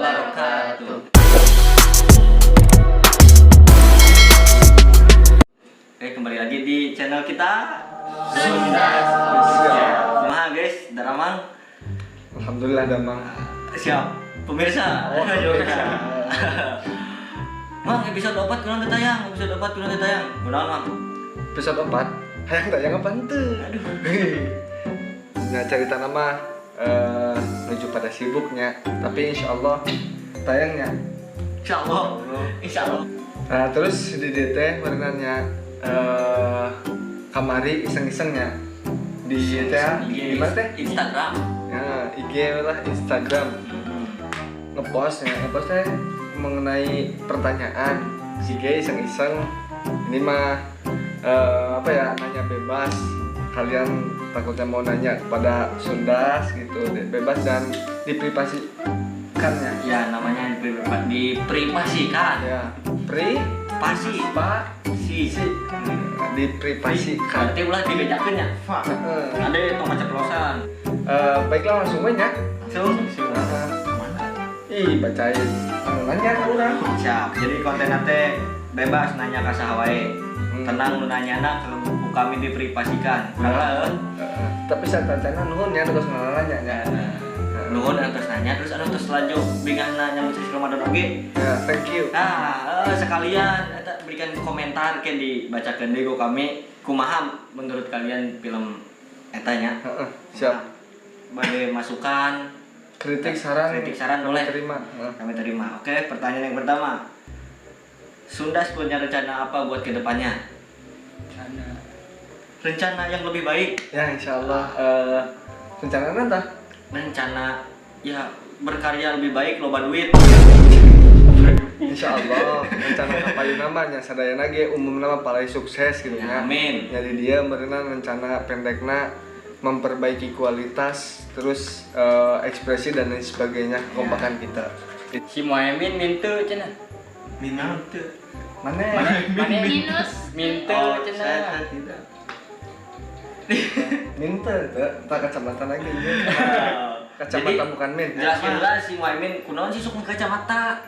wabarakatuh. Oke, kembali lagi di channel kita Sunda. Kumaha guys, Daramang. Alhamdulillah Damang. Siap, pemirsa. Mang, episode 4 kurang ditayang, Kunaon, Mang? Episode 4 hayang tayang apa ente? Aduh. Nah cerita nama menuju pada sibuknya, tapi insya Allah tayangnya. Insya Allah. Nah terus di DT berenangnya kamari iseng-isengnya di IG, di mana teh? Instagram. Ya IG lah, Instagram ngepostnya mengenai pertanyaan IG iseng-iseng. Ini mah apa ya, nanya bebas. Kalian takutnya mau nanya kepada Sundas gitu, bebas dan diprivasikannya. Ya namanya diprivasikan. Ya, Pasi. diprivasikan. Berarti ulah dibedakeun nya. Ada tong ceplosan. Baiklah langsung aja. Langsung. Ih, bacain. Nanya ke orang. Siap. Jadi konten teh bebas nanya ka saha wae. Tenang nu nanyana ku kami diprivasikan. Karena Tapi saya tanya nuhun ya terus nanya nya. nuhun terus nanya terus anu terus laju bingana nyambut sesi Ramadan oge. Ya, thank you. Nah, sekalian eta berikan komentar ke dibacakeun deui ku kami kumaha menurut kalian film eta nya. Siap. Bade masukan, Kritik saran boleh terima. kami terima. Oke, pertanyaan yang pertama. Sundas punya rencana apa buat kedepannya? Rencana yang lebih baik. Ya, insyaallah rencana nanti. Rencana ya berkarya lebih baik, loba duit. Insyaallah rencana kapayu namanya sadayana ge umum nama palai sukses gitu Ya, ya. amin. Jadi dia berenang rencana pendekna memperbaiki kualitas terus ekspresi dan lain sebagainya kekompakan kita. Si Muhammad mintu cenah. Minang teu. Mana? Minus mintu cenah. Saya tidak. Minta tak kacamata lagi ya. Kacamata bukan min. Jelas si Muhammad kunaon sih sok kacamata.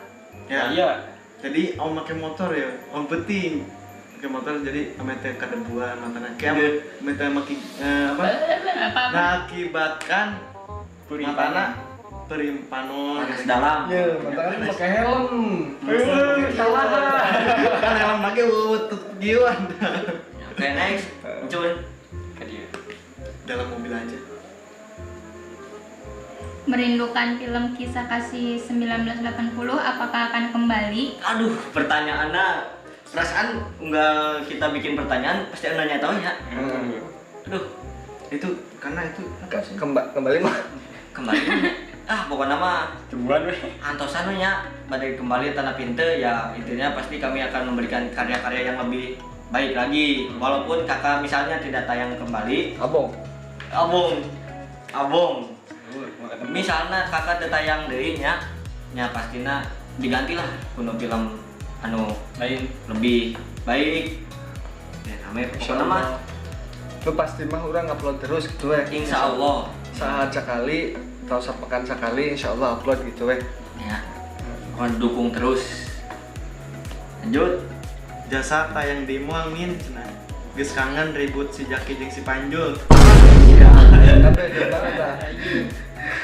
Ya, Iya. jadi om pakai motor ya, om penting pakai motor jadi amete kadebuan matana kayak amete maki mengakibatkan matana perimpanon Panas dalam. Ya, matanya pakai helm. salah kan helm lagi utut giwan Oke, next. Cun. dalam mobil aja. Merindukan film kisah kasih 1980 apakah akan kembali? Aduh, pertanyaannya perasaan enggak kita bikin pertanyaan pasti nanya tahu ya. Aduh, Itu karena itu apa sih? Kembali mah. kembali pokoknya mah Cebuan weh. antosan nya badai kembali tanah pinte ya, intinya pasti kami akan memberikan karya-karya yang lebih baik lagi. Walaupun kakak misalnya tidak tayang kembali, abong misalnya kakak teu tayang deui nya pastina digantilah kuno film anu Lain. lebih baik. Ya namanya pokoknya mah Lu pasti mah orang upload terus gitu ya. insya Allah Saat sekali atau sepekan sekali insyaallah upload gitu ya. ya. Mohon dukung terus. Lanjut. Jasa tayang di moal min cenah. Geus kangen ribut si Jaki jeung si Panjul. Tapi gimana dah?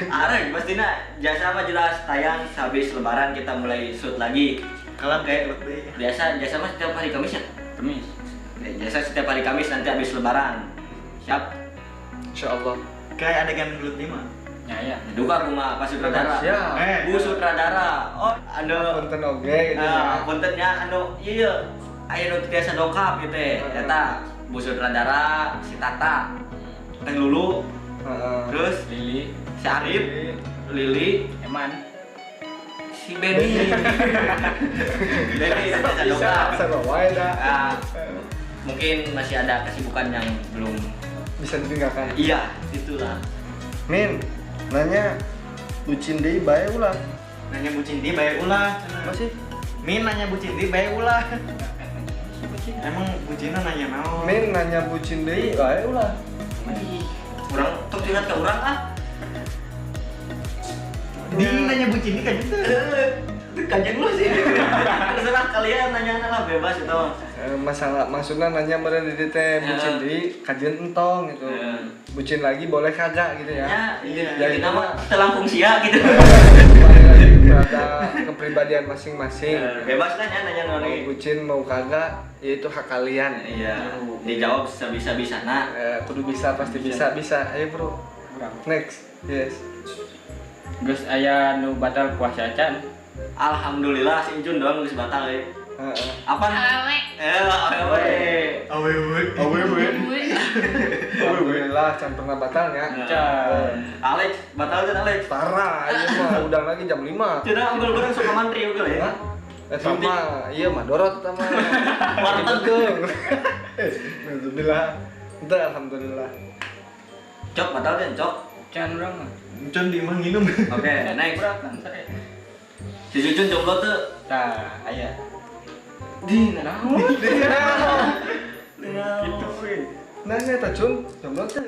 Arek pastinya jasa mah jelas tayang habis lebaran kita mulai shoot lagi. Kalam Kayak kayak jasa mah setiap hari Kamis ya. Kemis. Jasa setiap hari Kamis nanti habis lebaran. Siap. Insyaallah. kayak adegan gelut 5. Ya. Duka rumah Pak Sutradara. Siap. Bu Sutradara. Oh, anu Konten oge gitu ya. kontennya anu iya. Aya nu tiasa dongkap gitu eta Bu Sutradara, si Tata, Teh Lulu, terus Lili. si Arif, Lili, Eman. si Benny. Benny tiasa dongkap. Seru wae dah. Mungkin masih ada kesibukan yang belum. Bisa ditinggalkan. Iya, itulah. Min, nanya bucin deui bae ulah. Nanya bucin di bae ulah cenah. Apa sih? Min nanya bucin di bae ulah. Emang bucinna nanya naon? Min nanya bucin deui bae ulah. Urang tok curhat ke urang ah. Di nanya bucin ini kan gitu. Kajian lu sih. Terserah kalian nanya lah bebas itu. Masalah maksudnya nanya meureun di teh bucin di kajian entong gitu. Bucin lagi boleh kagak gitu ya. Iya. Ya, Jadi itu nama mah. telangkung sia gitu. Kembali lagi kepada kepribadian masing-masing. Bebas lah ya nanya Mau noni. bucin mau kagak ya itu hak kalian. Iya. Dijawab sebisa-bisa nah. Kudu bisa pasti bisa. Ayo bro. Next. Yes. Geus aya nu batal puasa can. Alhamdulillah si Jun doang geus batal ya. Apa? Awe. Awe. Awewe. Alhamdulillah can pernah batalnya. Alex, batal kan Alex? Parah, iya mah udah lagi jam 5. Sudah ambil barang suka mantri juga ya. Sama, iya mah dorot sama. Warteg. Alhamdulillah. Itu alhamdulillah. Cok batal kan cok? Can urang mah. Muncul di imah nginum. Oke, next. Berapa saya? Si Jun jomblo tuh. Tah, aya. Di Gitu we. Nanya tak Jun, jomblo tuh.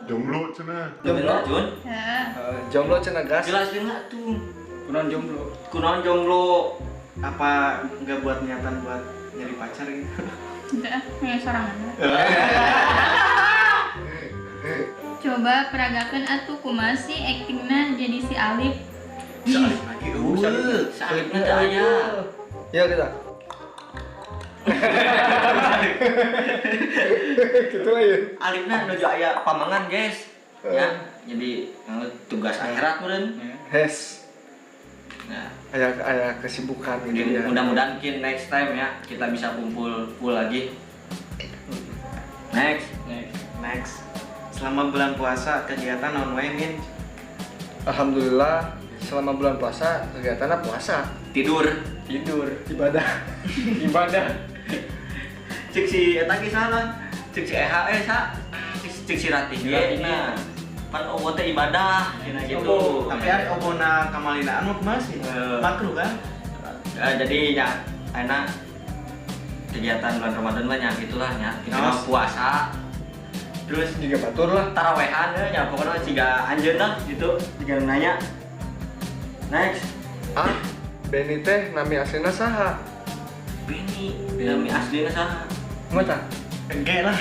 Jomblo. Jomblo Jun. Heeh. Jomblo cenah gas. Jelasin nggak tuh? Kunaon jomblo? Kunaon jomblo? Apa nggak buat niatan buat nyari pacar gitu? Enggak, hanya sorangan. Coba peragakeun atuh kumaha sih aktingna jadi si Alif. Salib lagi. Salibnya teh aya. Ya kita. Gitu aja. Alifna nuju aya pamangan, guys. Ya, jadi tugas akhirat meureun. Hes. Nah, Aya kesibukan gitu ya. mudah-mudahan next time ya kita bisa kumpul full lagi. Next. Next. Selama bulan puasa kegiatan non wae min. Alhamdulillah selama bulan puasa kegiatannya puasa, Tidur. ibadah. Cek si eta ge salah. Cek si EHS cek si Ratih ge. Nah, pan obo teh ibadah cenah gitu. Tapi ari obona kamalinaan mah kumaha sih? Makruh kan? Jadi ya enak kegiatan bulan Ramadan mah nya gitulah nya. Kita mah Nos. puasa. Terus Juga batur lah. tarawehan ya pokoknya siga anjeun lah gitu. Siga nanya. Next. Benny teh nami aslina saha? Beni, nami aslinya saha? Mata? Enggak lah.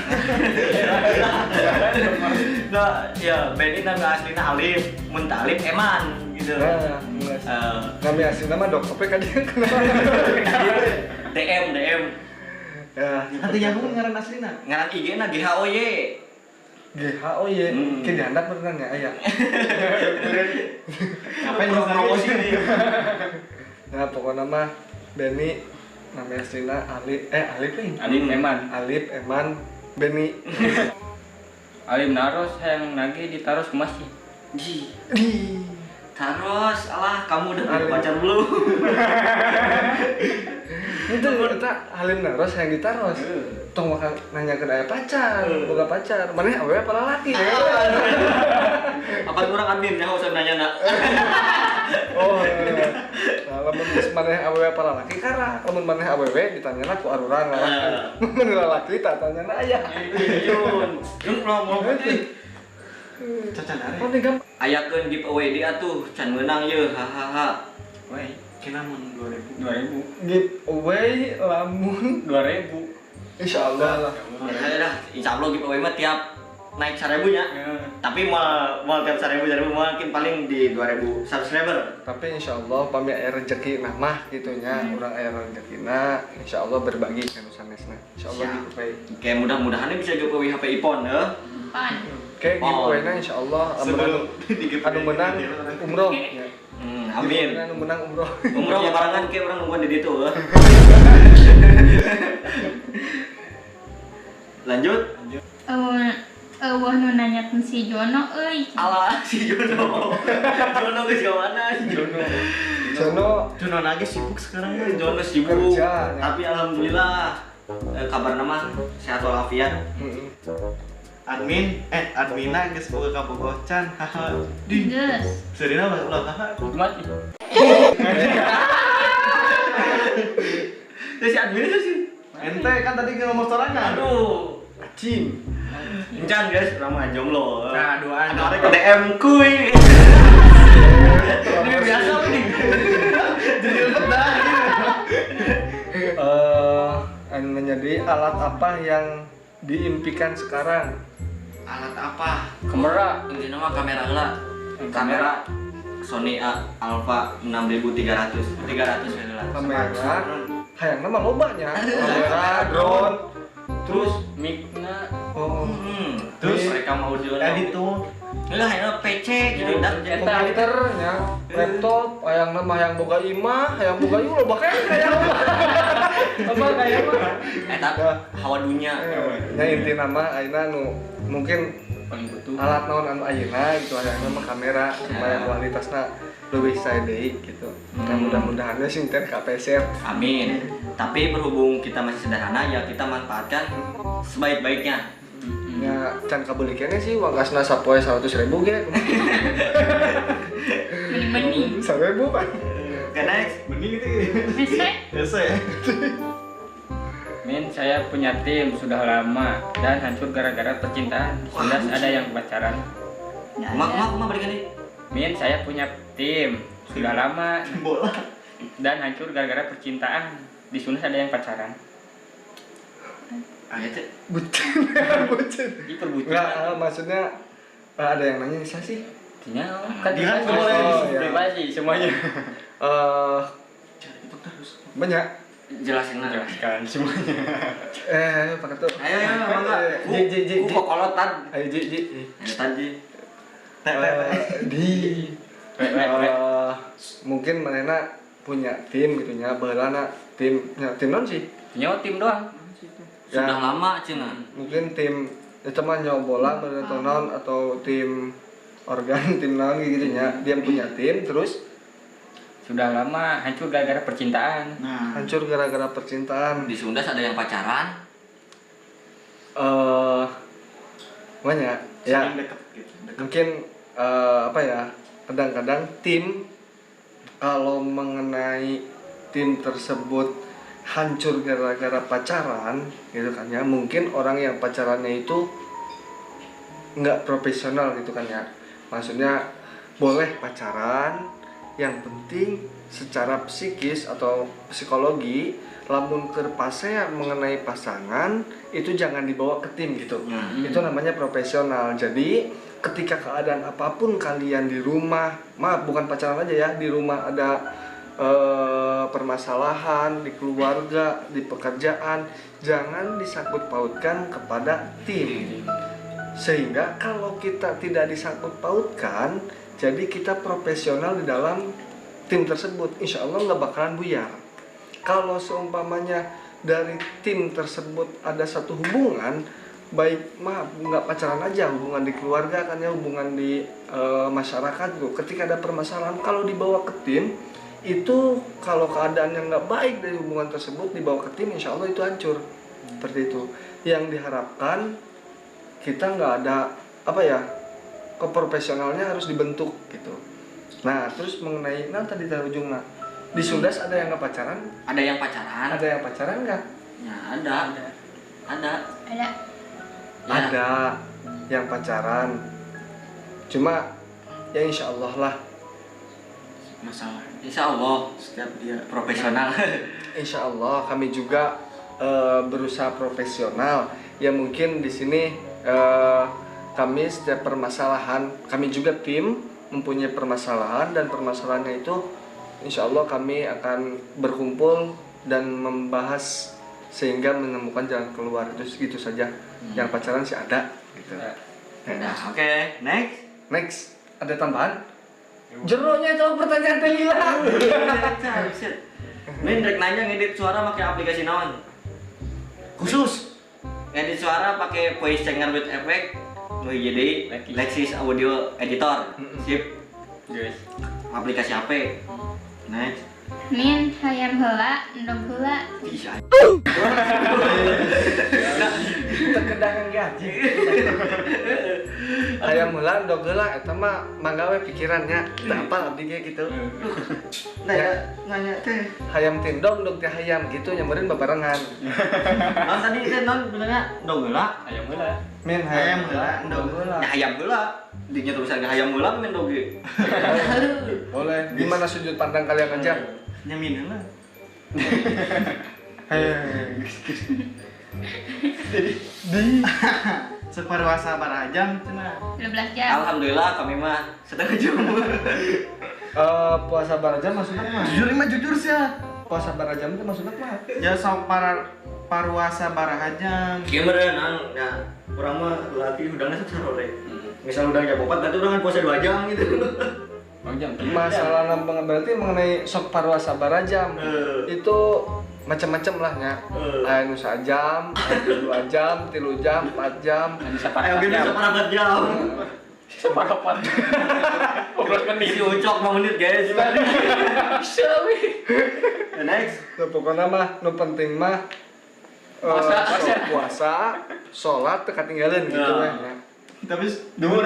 Nah, ya Beni nami aslinya Alif, mun teh Alif Eman gitu. Nah, nami aslina mah dok apa kadieu kenapa? DM. Ya, Nanti nyambung ngaran aslina. Ngaran IG na GHOY. GHOY, ki dihandap beneran ya aya. Ngapain lu promosi nih? Nah, pokoknya mah Benny nami aslina Alif nih. Alif Eman. Alif Eman Benny. Alim naros yang nage ditaros ke masjid. Terus, alah kamu udah punya Alif. pacar belum? Itu kita Halim naros yang ditaros. Tong bakal nanya ke aya pacar, boga pacar. Maneh awewe apa lalaki? Apa kurang admin ya usah nanya nak? Oh. Nah, lamun geus maneh awewe apa lalaki kara. Lamun maneh awewe ditanyana ku arurang lalaki. Mun lalaki tak tanyana aya. Jun mau Cacan ari. Oh, tinggal ayakeun giveaway di atuh can meunang ye hahaha. Woi, Kena mun 2000. 2000. giveaway lamun 2000. insyaallah lah. Ya dah, insyaallah giveaway mah tiap naik 1000 nya. Tapi mau tiap 1000 mungkin paling di 2000 subscriber. Tapi insyaallah pami aya rezeki nah mah gitunya. Urang aya rezekina insyaallah berbagi kanu sanesna. Insyaallah Siap. giveaway. Kayak mudah-mudahan bisa giveaway HP iPhone ya. Pan. Oke, giveaway-na insyaallah Sebelum anu menang umroh. Ya. Amin. Anu menang umroh. Umroh barengan kayak orang nungguan di ditu. Lanjut. Wah nu nanyakeun si Jono euy. Alah si Jono. Jono geus ka mana si Jono? Jono Jono lagi sibuk sekarang ya. Jono sibuk. Kerja, ya. Tapi alhamdulillah kabar nama sehat walafiat. Admina geus boga ka Bogocan. Haha. Di. Geus. Serina ulah tahan. Mati. Terus si admin itu sih. Ente kan tadi ngomong sorangan. Aduh. Acim. Encan guys, ramah jomblo. Nah, doanya. Ada orang ke DM kuy. Ini biasa nih. Jadi lepet menjadi alat apa yang diimpikan sekarang? Alat apa? Kamera. Ini nama kamera lah. Kamera Sony Alpha 6300. 300 ya lah. Kamera. Hayang nama lobanya. Kamera, drone, Terus mic-na oh, Terus mereka mau audio Edit tuh. Lah hayang PC gitu dah. komputernya, laptop, hayang nama hayang boga imah, hayang boga ieu loba hayang apa kayak mah. Eta hawa dunia. Ya inti nama ayeuna nu mungkin paling butuh. alat naon anu ayeuna gitu hayang nama kamera supaya kualitasna leuwih sae deui gitu. Ya mudah-mudahan we sing teh KPSR. Amin. Tapi berhubung kita masih sederhana ya kita manfaatkan sebaik-baiknya. Ya can kabeli kene sih uang kasna sapoe 100.000 ge. Mending-mending. 1.000 kan. Oke next. Bening itu. Biasa. Biasa ya. Min, saya punya tim sudah lama dan hancur gara-gara percintaan. Sudah ada yang pacaran. Nggak Mak ada. balikan nih. Min, saya punya tim sudah lama Bola. dan hancur gara-gara percintaan. Di Sunda ada yang pacaran. Ah ya teh. Bucin. Bucin. Ini perbucinan. Enggak, maksudnya ada yang nanya siapa sih? Artinya kan Dia privasi, boleh. privasi semuanya. Banyak. Jelasin lah. Jelaskan semuanya. Pakai tuh. Ayo mangga. Ji. Ku kokolotan. Ayo Ji. Tadi. Di. Wek. Mungkin manehna punya tim gitu nya, baheulana tim non sih. Nyawa tim doang. Sudah Ya. lama cenah. Mungkin tim itu mah nyawa bola atau non atau tim organ tim non gitu nya. Dia punya tim terus Sudah lama hancur gara-gara percintaan. Nah, hancur gara-gara percintaan. Di Sunda ada yang pacaran. Banyak ya. saling deket gitu. Deket. Mungkin apa ya, kadang-kadang tim kalau mengenai tim tersebut hancur gara-gara pacaran gitu kan ya, mungkin orang yang pacarannya itu nggak profesional gitu kan ya. Maksudnya boleh pacaran, yang penting secara psikis atau psikologi lamun kerpasea mengenai pasangan itu jangan dibawa ke tim gitu. Itu namanya profesional. Jadi ketika keadaan apapun kalian di rumah, maaf bukan pacaran aja ya, di rumah ada permasalahan di keluarga, di pekerjaan, jangan disangkut pautkan kepada tim. Sehingga kalau kita tidak disangkut pautkan, jadi kita profesional di dalam tim tersebut, insya Allah nggak bakalan buyar. Kalau seumpamanya dari tim tersebut ada satu hubungan, baik mah nggak pacaran aja, hubungan di keluarga kan ya, hubungan di masyarakat tuh. Ketika ada permasalahan, kalau dibawa ke tim itu, kalau keadaan yang nggak baik dari hubungan tersebut dibawa ke tim, insya Allah itu hancur. Seperti itu. Yang diharapkan kita nggak ada apa ya, keprofesionalnya harus dibentuk gitu. Nah terus mengenai tadi dari ujungnya di Sundas ada yang nggak pacaran? Ada yang pacaran? Ada yang pacaran nggak? Ya ada. Ada. Ya. Ada yang pacaran. Cuma ya insya Allah lah. Masalah Insya Allah setiap dia profesional. Insya Allah kami juga berusaha profesional. Ya mungkin di sini kami setiap permasalahan, kami juga tim mempunyai permasalahan, dan permasalahannya itu insya Allah kami akan berkumpul dan membahas sehingga menemukan jalan keluar. Itu segitu saja. Yang pacaran sih ada gitu. Nah, oke, next. Next, ada tambahan? Jeronya itu pertanyaan teh hilang. Min rek nanya ngedit suara pakai aplikasi naon? Khusus ngedit suara pakai voice changer with effect. Jadi Lexis Audio Editor. Sip. Guys. Aplikasi apa? Next. Min hayam heula, endog heula. Bisa. Kita dagang ge anjing. Hayam heula endog heula eta mah manggawe pikirannya. Teu apal abdi ge gitu. Nanya teh. Hayam tindog dog teh hayam gitu nya meureun babarengan. Non tadi teh non bilangnya dong heula. Hayam heula. Min hayam heula endog heula. Ya hayam heula. Dinya tulisan hayam heula men doge. Boleh. Gimana sudut pandang kalian aja? Nyamin heula. Separwasa barajam cenah. 12 jam. Alhamdulillah kami mah setengah jam. Puasa barajam maksudnya mah? Jujur mah jujur sih ya. Puasa barajam itu maksudnya mah? Ya sok parwasa barajam. Kieu meureun ya urang mah laki udangna sarore. Misal udang jam 4 berarti urang kan puasa 2 jam gitu. Jam Masalah nambang berarti mengenai sok parwasa barajam itu macam-macam lah ya. Aya nu sajam, 2 jam, 3 jam, 4 jam. Ayo gini separapat jam. Separapat. 12 menit. Isi ucok 5 menit guys. Next. Nah, pokoknya mah nu penting mah puasa, sholat teu katinggalan gitu ya. Tapi dhuwur.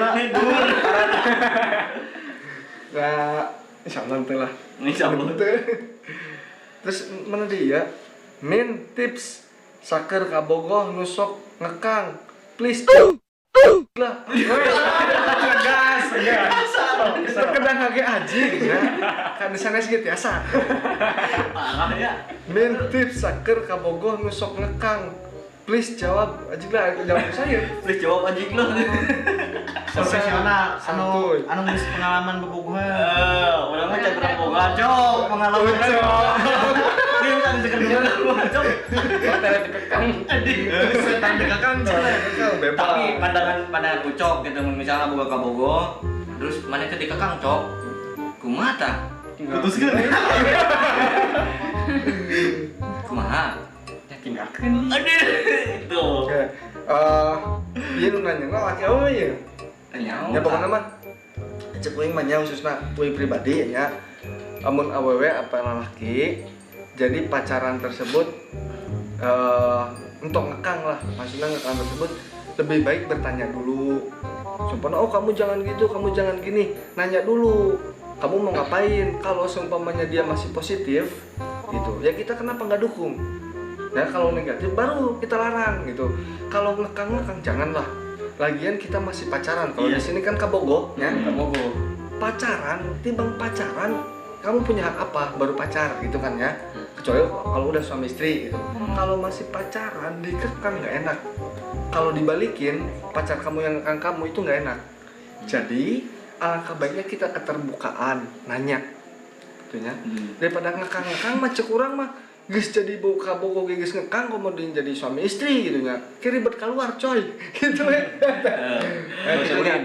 Nah, insyaallah teh lah. Insyaallah. Terus mana dia? Min tips saker kabogoh nusok ngekang. Please lah. Gas. Terkadang hage anjing ya. Kan di sana sih biasa. Parah ya. Min tips saker kabogoh nusok ngekang. Please jawab anjing lah jawab saya. Please jawab anjing lah. Profesional Santuy. anu geus pengalaman bobogohan. Urang mah cek boga cok pengalaman cok. Dia kan sekedar cok. Hotel dikekang. Setan dekakan Tapi pandangan ucok gitu misalnya boga ka Bogo terus mana teh dikekang cok. Kumaha tah? putuskeun. Kumaha? Ya tinggalkeun. Aduh. Itu. Oke. Ieu nu nanya laki awewe ya. Ya pokoknya mah cek uing mah nya khususna uing pribadi ya. Amun awewe apa lalaki jadi pacaran tersebut untuk ngekang lah, maksudnya ngekang tersebut lebih baik bertanya dulu. Sumpah, oh kamu jangan gitu, kamu jangan gini, nanya dulu. Kamu mau ngapain? Kalau seumpamanya dia masih positif, gitu, ya kita kenapa nggak dukung? Ya kalau negatif baru kita larang gitu. Kalau ngekang janganlah. Lagian kita masih pacaran. Kalau di sini kan kabogo, ya. Kabogo. Pacaran, timbang pacaran, kamu punya hak apa? Baru pacar gitu kan ya. Kecuali kalau udah suami istri gitu. Kalau masih pacaran dikekang nggak enak. Kalau dibalikin pacar kamu yang ngekang kamu itu nggak enak. Jadi alangkah baiknya kita keterbukaan, nanya, gitu ya. Daripada ngekang mah cek urang mah geus jadi buka bogo geus ngekang kemudian jadi suami istri gitu nya. Ki ribet keluar coy. Gitu ya.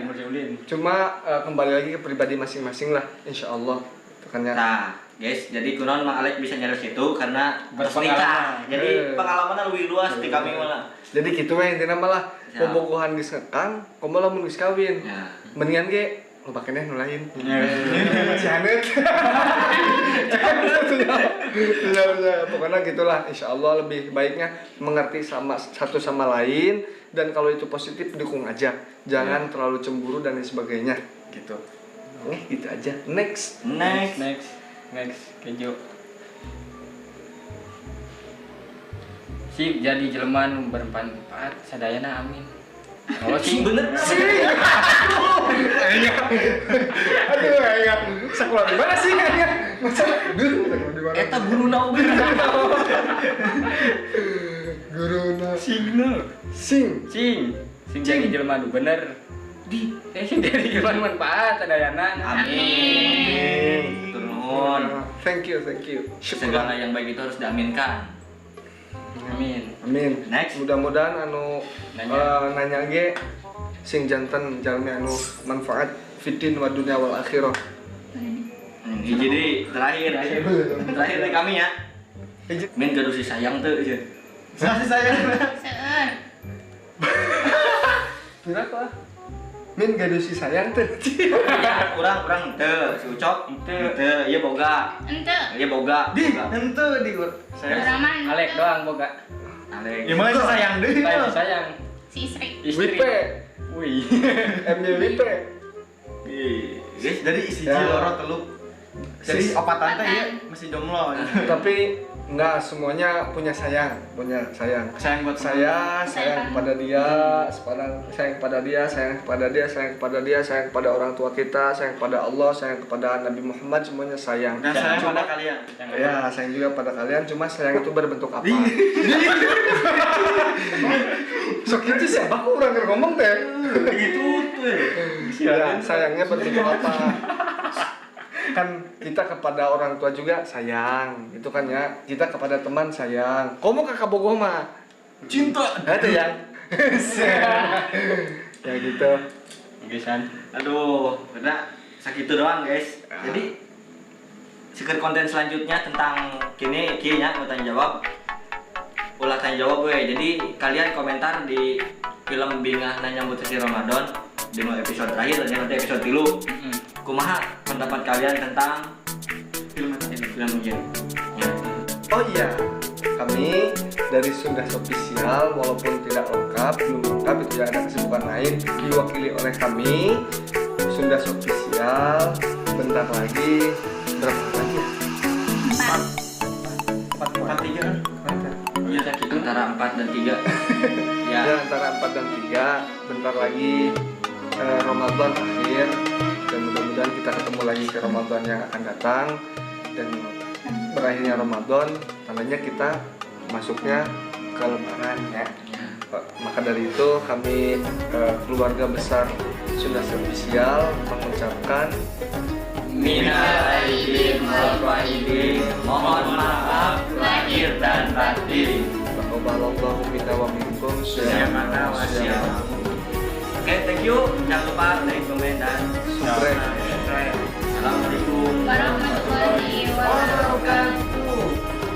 Berjulin. Cuma kembali lagi ke pribadi masing-masing lah insyaallah. Itu kan ya. Nah, guys, jadi kunaon Mang Alek bisa nyari situ karena Berpengalaman. nikah. Jadi pengalamannya lebih luas di kami malah. Jadi gitu we intina malah Ya. bobogohan geus ngekang, komo lamun geus kawin. Ya. Mendingan ge lu pakai nu lain. Janet. Ya, pokoknya gitulah insyaallah lebih baiknya mengerti sama satu sama lain dan kalau itu positif dukung aja. Jangan terlalu cemburu dan lain sebagainya gitu. Gitu aja. Next. Next keju. Sip jadi jelema nu bermanfaat sadayana amin. Oh sih Bener. Aduh, ya. Sekolah di mana sih kayaknya? Sekolah di mana? Eta guruna oge. Guruna Sing jadi jelema nu bener. Sing jadi jelema nu manfaat sadayana. Amin. Turun. Thank you. Segala yang baik itu harus diaminkan. Amin. Next. Mudah-mudahan anu Nanya. nanya ge sing janten jalmi anu manfaat fitin wa dunya wal akhirah. Jadi terakhir dari kami ya. Min gaduh si sayang tuh aja. Kasih sayang. Seueur. Berapa? Min gaduh si sayang teh. Urang teu, si Ucok teu, ieu boga. Ente. Ieu boga. Di henteu di Urang mah Alek doang boga. Alek. ya mah sayang deui. Lain sayang. si istri. Wipe. Wih. MYWP. Guys, Jadi isi Ya. loro teluk. Jadi Sis. opat tante ya masih jomblo. Tapi enggak semuanya punya sayang. Sayang buat Sayang kepada dia, sayang kepada dia, sayang kepada dia, sayang kepada dia, sayang kepada orang tua kita, sayang kepada Allah, sayang kepada Nabi Muhammad, semuanya sayang. dan sayang pada kalian. Ya, sayang juga pada kalian, cuma sayang itu berbentuk apa? Sok itu siapa aku orang ngomong teh? Gitu tuh. Ya, sayangnya berbentuk apa? Kan kita kepada orang tua juga sayang, itu kan ya. Kita kepada teman sayang. Kamu kakak bogoh mah Cinta. ada yang ya gitu. Gesan. Aduh, benar sakitu doang guys. Jadi seker konten selanjutnya tentang kini nya mau tanya jawab. Ulah tanya jawab gue. Jadi kalian komentar di film Bingah Nanya Mutasi Ramadan di episode terakhir dan nanti episode 3. Kumaha pendapat kalian tentang film ini? Ya. Oh iya, kami dari Sunda Official walaupun tidak lengkap, belum lengkap itu ya, ada kesibukan lain diwakili oleh kami Sunda Official. Bentar lagi berapa lagi ya? 4. 4-3 kan? Iya, antara 4 dan 3. Ya, antara 4 dan 3. Bentar lagi Ramadan akhir, dan mudah-mudahan kita ketemu lagi ke Ramadan yang akan datang. Dan berakhirnya Ramadan tandanya kita masuknya ke Lebaran ya. Maka dari itu kami keluarga besar Sunda Official mengucapkan Minal aidin wal faizin, mohon maaf lahir dan batin. Taqabbalallahu minna wa minkum Syamana wa syam. Oke, thank you. Jangan lupa like, komen, dan subscribe. Assalamualaikum Warahmatullahi wabarakatuh.